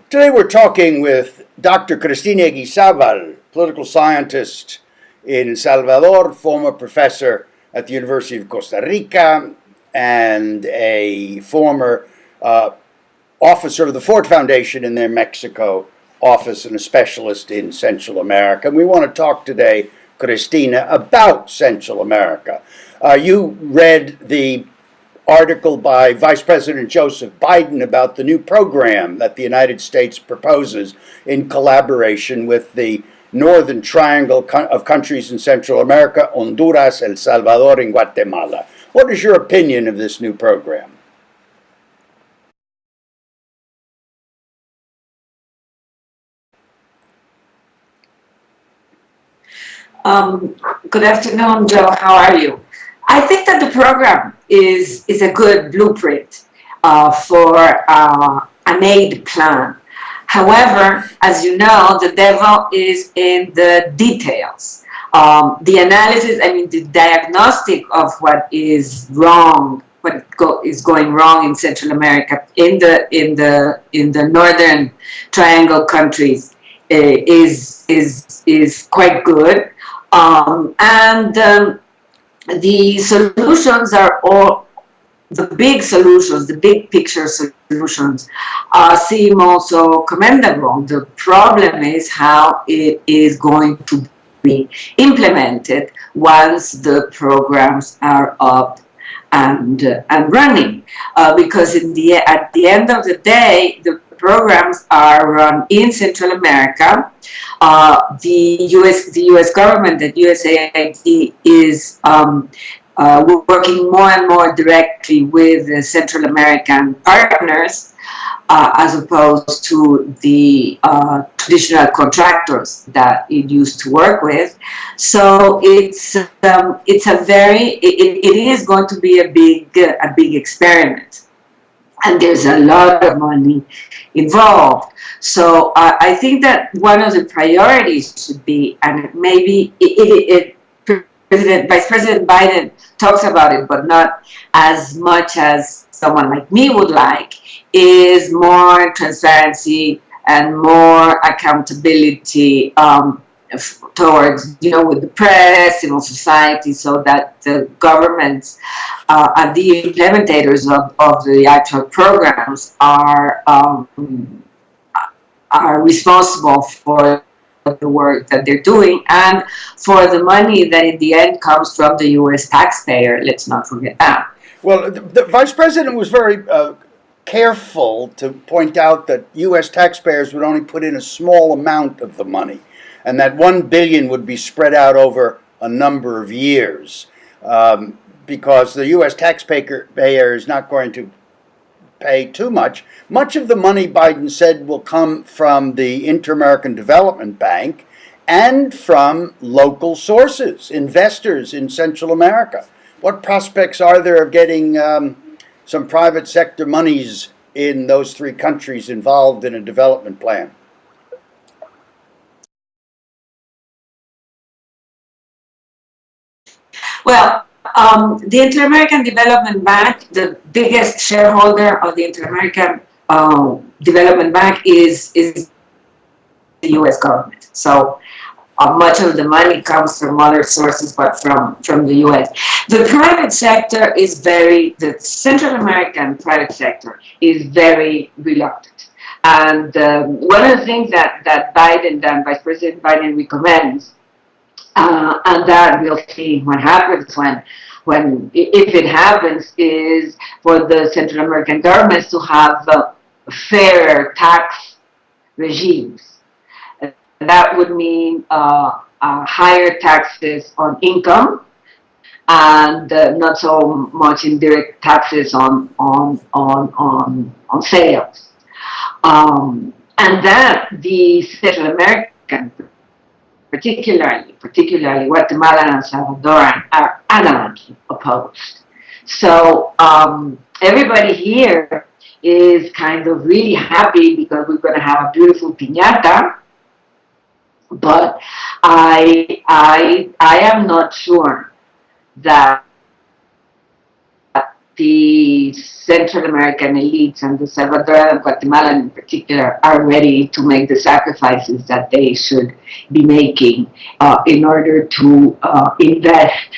Today we're talking with Dr. Cristina Eguizabal, political scientist in El Salvador, former professor at the University of Costa Rica, and a former officer of the Ford Foundation in their Mexico office and a specialist in Central America. And we want to talk today, Cristina, about Central America. You read the article by Vice President Joseph Biden about the new program that the United States proposes in collaboration with the Northern Triangle of countries in Central America, Honduras, El Salvador, and Guatemala. What is your opinion of this new program? Good afternoon, Joe. How are you? I think that the program is a good blueprint for an aid plan. However, as you know, the devil is in the details. The analysis, the diagnostic of what is wrong, is going wrong in Central America, in the Northern Triangle countries, is quite good. The solutions are all the big solutions, the big picture solutions seem also commendable. The problem is how it is going to be implemented once the programs are up and running. Because at the end of the day, the programs are run in Central America. The U.S. government, the USAID, is working more and more directly with the Central American partners, as opposed to the traditional contractors that it used to work with. So it is going to be a big experiment, and there's a lot of money involved. So I think that one of the priorities should be, and maybe Vice President Biden talks about it, but not as much as someone like me would like, is more transparency and more accountability towards, with the press, civil society, so that the governments and the implementators of the actual programs are responsible for the work that they're doing and for the money that in the end comes from the U.S. taxpayer. Let's not forget that. Well, the Vice President was very careful to point out that U.S. taxpayers would only put in a small amount of the money, and that $1 billion would be spread out over a number of years, because the U.S. taxpayer is not going to pay too much. Much of the money, Biden said, will come from the Inter-American Development Bank and from local sources, investors in Central America. What prospects are there of getting some private sector monies in those three countries involved in a development plan? Well, the Inter-American Development Bank, the biggest shareholder of the Inter-American Development Bank is the U.S. government. So much of the money comes from other sources, but from the U.S. The private sector the Central American private sector is very reluctant. And one of the things that Vice President Biden recommends, and that we'll see what happens if it happens, is for the Central American governments to have fair tax regimes. That would mean higher taxes on income and not so much indirect taxes on sales. And that the Central American, particularly Guatemala and El Salvador, are adamantly opposed. So everybody here is kind of really happy because we're going to have a beautiful piñata, but I am not sure that the the Central American elites and the Salvadoran and Guatemalan in particular are ready to make the sacrifices that they should be making in order to invest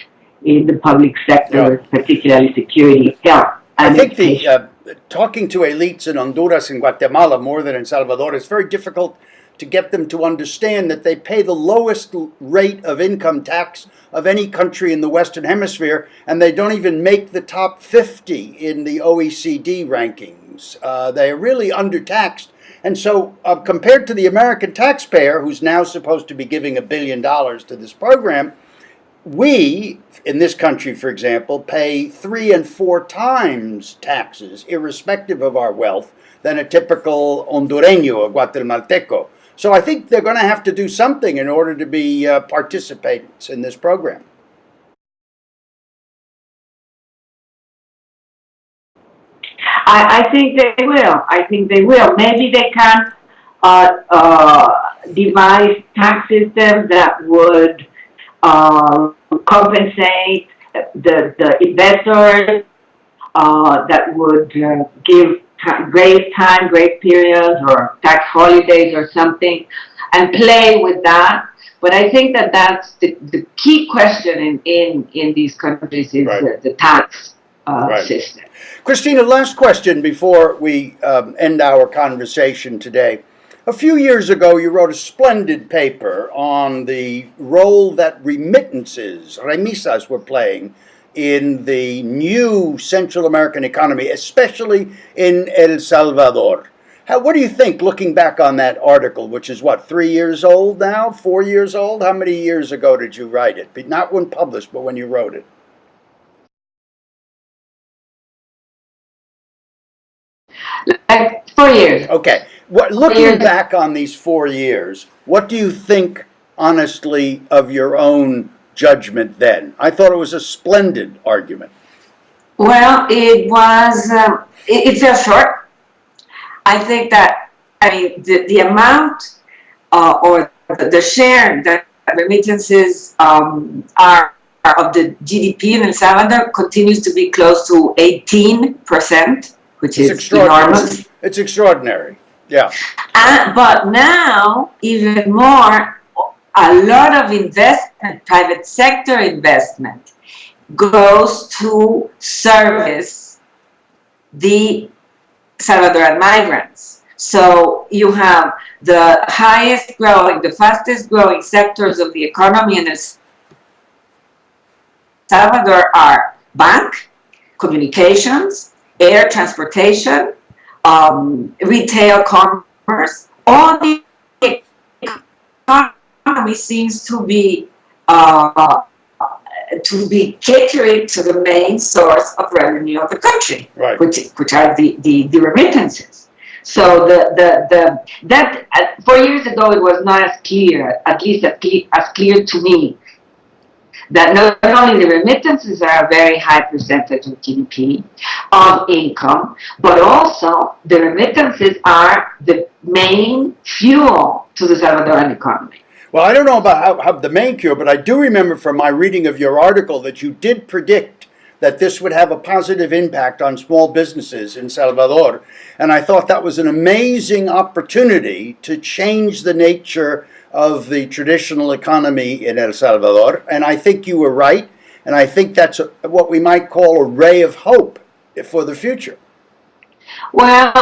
in the public sector, particularly security, health, and I think education. talking to elites in Honduras and Guatemala more than in Salvador, it's very difficult to get them to understand that they pay the lowest rate of income tax of any country in the Western Hemisphere, and they don't even make the top 50 in the OECD rankings. They are really undertaxed. And so compared to the American taxpayer, who's now supposed to be giving $1 billion to this program, we, in this country, for example, pay 3 and 4 times taxes, irrespective of our wealth, than a typical Hondureño or Guatemalteco. So I think they're going to have to do something in order to be participants in this program. I think they will. I think they will. Maybe they can devise tax systems that would compensate the investors, that would give grace periods or tax holidays or something, and play with that. But I think that that's the key question in these countries is the tax system. Cristina, last question before we end our conversation today. A few years ago, you wrote a splendid paper on the role that remittances, remisas, were playing in the new Central American economy, especially in El Salvador. What do you think, looking back on that article, which is, 3 years old now, 4 years old? How many years ago did you write it? Not when published, but when you wrote it. Like 4 years. Okay. Looking back on these 4 years, what do you think, honestly, of your own judgment then? I thought it was a splendid argument. Well, it was, it fell short. I think that, the amount or the share that remittances are of the GDP in El Salvador continues to be close to 18%, which is enormous. It's extraordinary, yeah. But now, even more, a lot of investment, private sector investment, goes to service the Salvadoran migrants. So you have the highest growing, the fastest growing sectors of the economy in El Salvador are bank, communications, air transportation, retail commerce. All the economy seems to be catering to the main source of revenue of the country, which are the remittances. So that 4 years ago it was not as clear, at least as clear to me, that not only the remittances are a very high percentage of GDP, of income, but also the remittances are the main fuel to the Salvadoran economy. Well, I don't know about how the main cure, but I do remember from my reading of your article that you did predict that this would have a positive impact on small businesses in Salvador. And I thought that was an amazing opportunity to change the nature of the traditional economy in El Salvador. And I think you were right. And I think that's what we might call a ray of hope for the future. Well,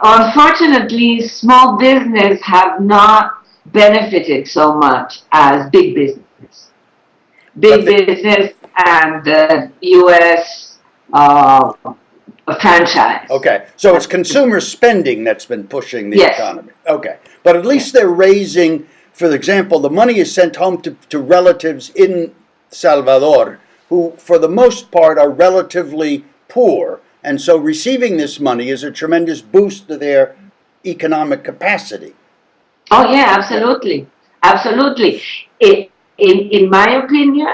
unfortunately, small business have not benefited so much as big business. Business and the U.S. Franchise. Okay, so it's consumer spending that's been pushing the economy. Okay, but at least they're raising, for example, the money is sent home to relatives in Salvador who, for the most part, are relatively poor. And so receiving this money is a tremendous boost to their economic capacity. Oh, yeah, absolutely. Absolutely. In my opinion,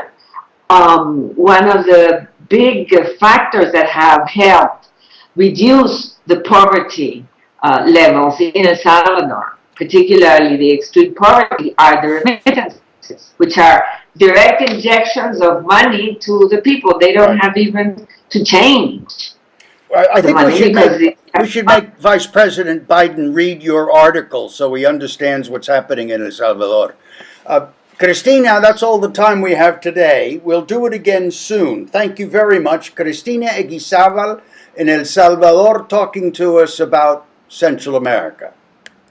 one of the big factors that have helped reduce the poverty levels in El Salvador, particularly the extreme poverty, are the remittances, which are direct injections of money to the people. They don't have even to change. I the think money because we should make Vice President Biden read your article so he understands what's happening in El Salvador. Cristina, that's all the time we have today. We'll do it again soon. Thank you very much. Cristina Eguizabal in El Salvador talking to us about Central America.